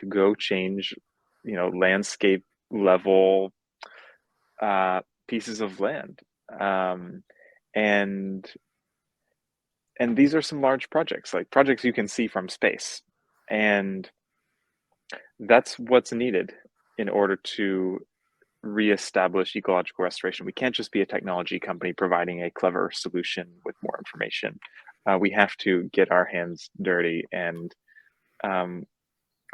to go change, landscape level uh, pieces of land. Um, and and these are some large projects, like projects you can see from space. And that's what's needed in order to reestablish ecological restoration. We can't just be a technology company providing a clever solution with more information. We have to get our hands dirty and um,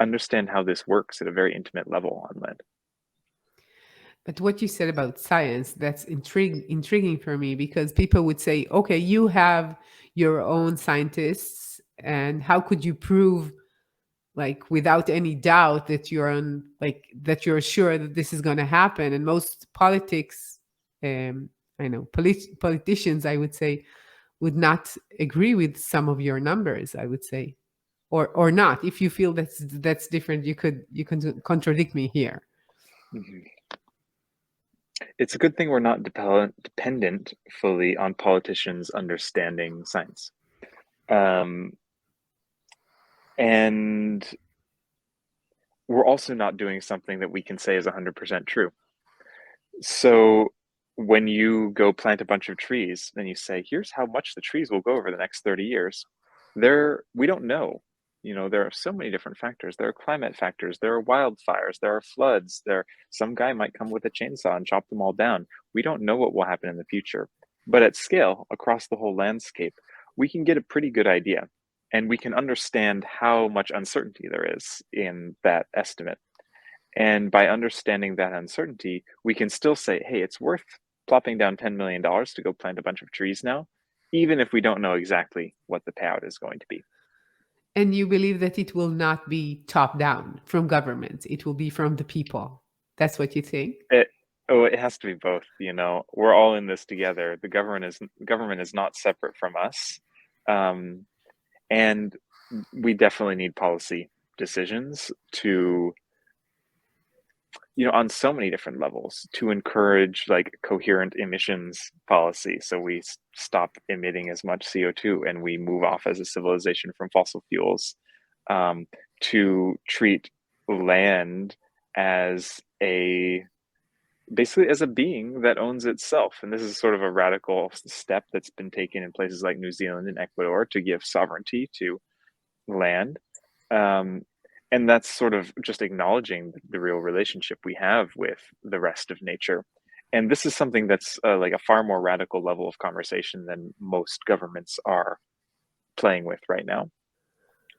understand how this works at a very intimate level on land. But what you said about science, that's intriguing for me, because people would say, okay, you have your own scientists, and how could you prove, like, without any doubt, that you're on, like, that you're sure that this is going to happen? And most politics, um, I know politicians, I would say, would not agree with some of your numbers, I would say, or not. If you feel that's different, you can contradict me here. Mhm. It's a good thing we're not dependent fully on politicians understanding science. Um, and we're also not doing something that we can say is 100% true. So when you go plant a bunch of trees and you say, here's how much the trees will go over the next 30 years, we don't know. There are so many different factors. There are climate factors, there are wildfires, there are floods, some guy might come with a chainsaw and chop them all down. We don't know what will happen in the future. But at scale, across the whole landscape, we can get a pretty good idea. And we can understand how much uncertainty there is in that estimate. And by understanding that uncertainty, we can still say, hey, it's worth plopping down $10 million to go plant a bunch of trees now, even if we don't know exactly what the payout is going to be. And you believe that it will not be top down from government, it will be from the people. That's what you think? It, it has to be both. We're all in this together. The government is not separate from us, um, and we definitely need policy decisions to on so many different levels to encourage like coherent emissions policy. So we stop emitting as much CO2 and we move off as a civilization from fossil fuels, um, to treat land as basically as a being that owns itself. And this is sort of a radical step that's been taken in places like New Zealand and Ecuador to give sovereignty to land. Um, and that's sort of just acknowledging the real relationship we have with the rest of nature. And this is something that's like a far more radical level of conversation than most governments are playing with right now.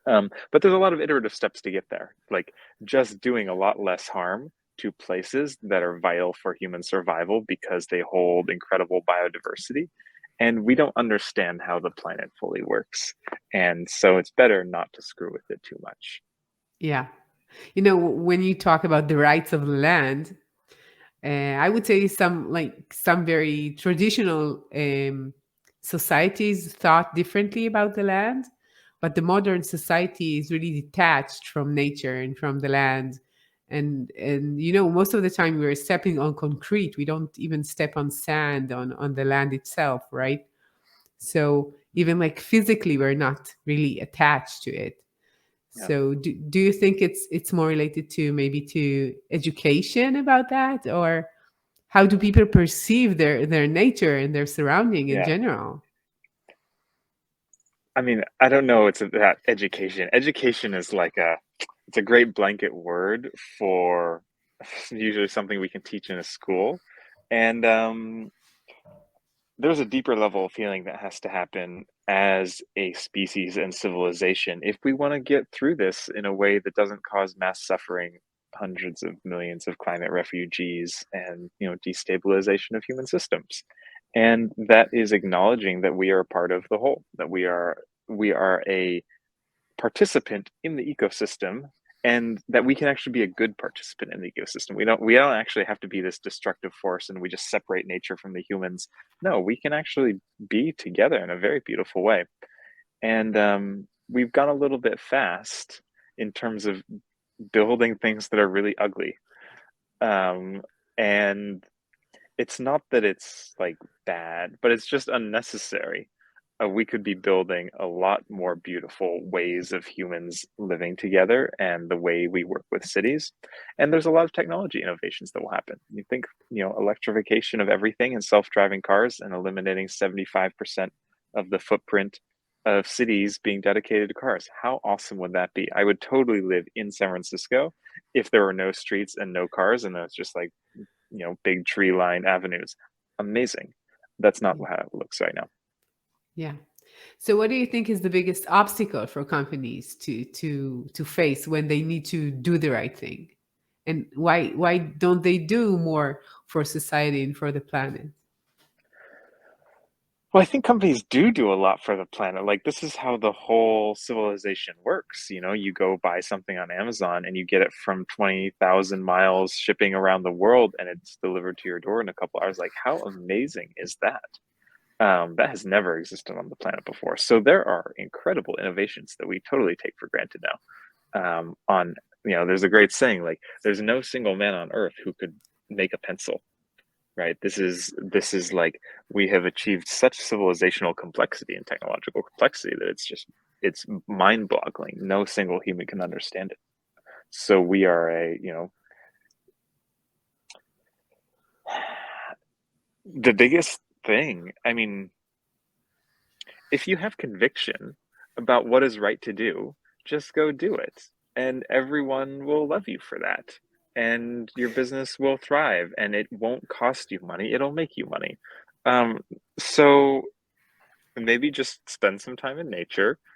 But there's a lot of iterative steps to get there, like just doing a lot less harm to places that are vital for human survival because they hold incredible biodiversity. And we don't understand how the planet fully works. And so it's better not to screw with it too much. Yeah. When you talk about the rights of the land, I would say some very traditional societies thought differently about the land, but the modern society is really detached from nature and from the land. And most of the time we're stepping on concrete. We don't even step on sand on the land itself, right? So even like physically, we're not really attached to it. Yeah. So do you think it's more related to maybe to education about that, or how do people perceive their nature and their surrounding in Yeah. general? I mean, I don't know. It's about education. Education is it's a great blanket word for usually something we can teach in a school. And there's a deeper level of feeling that has to happen as a species and civilization if we want to get through this in a way that doesn't cause mass suffering, hundreds of millions of climate refugees, and destabilization of human systems. And that is acknowledging that we are a part of the whole, that we are a participant in the ecosystem, and that we can actually be a good participant in the ecosystem. We don't actually have to be this destructive force and we just separate nature from the humans. No, we can actually be together in a very beautiful way. And we've gone a little bit fast in terms of building things that are really ugly. And it's not that it's like bad, but it's just unnecessary. we could be building a lot more beautiful ways of humans living together and the way we work with cities. And there's a lot of technology innovations that will happen. You think, electrification of everything and self-driving cars and eliminating 75% of the footprint of cities being dedicated to cars. How awesome would that be? I would totally live in San Francisco if there were no streets and no cars and it's just like, big tree line avenues. Amazing. That's not Yeah. how it looks right now. Yeah. So what do you think is the biggest obstacle for companies to face when they need to do the right thing? And why don't they do more for society and for the planet? Well, I think companies do a lot for the planet. Like, this is how the whole civilization works. You go buy something on Amazon and you get it from 20,000 miles shipping around the world and it's delivered to your door in a couple hours. Like, how amazing is that? That has never existed on the planet before. So there are incredible innovations that we totally take for granted now. There's a great saying, like, there's no single man on Earth who could make a pencil, right? This is like we have achieved such civilizational complexity and technological complexity that it's mind-boggling. No single human can understand it. So we are the biggest thing. I mean, if you have conviction about what is right to do, just go do it. And everyone will love you for that. And your business will thrive and it won't cost you money, it'll make you money. Um, so maybe just spend some time in nature,